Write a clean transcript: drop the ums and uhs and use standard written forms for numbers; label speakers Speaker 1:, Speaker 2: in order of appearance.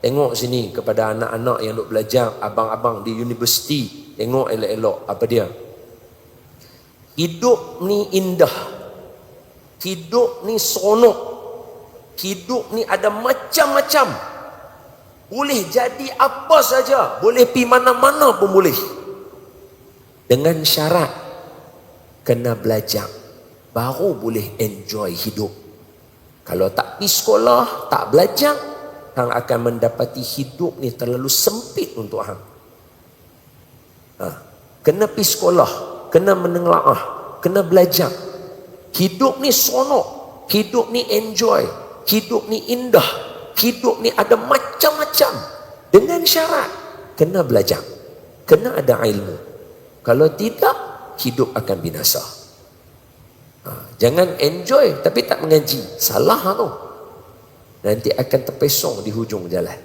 Speaker 1: Tengok sini kepada anak-anak yang duk belajar, abang-abang di universiti, tengok elok-elok apa dia. Hidup ni indah, hidup ni seronok, hidup ni ada macam-macam, boleh jadi apa saja, boleh pergi mana-mana pun boleh, dengan syarat kena belajar, baru boleh enjoy hidup. Kalau tak pergi sekolah, tak belajar, hang akan mendapati hidup ni terlalu sempit untuk hang. Kena pergi sekolah, kena menelaah, kena belajar. Hidup ni seronok, hidup ni enjoy, hidup ni indah, hidup ni ada macam-macam, dengan syarat kena belajar, kena ada ilmu. Kalau tidak, hidup akan binasa. Jangan enjoy tapi tak mengaji, salah tu. Nanti akan terpesong di hujung jalan.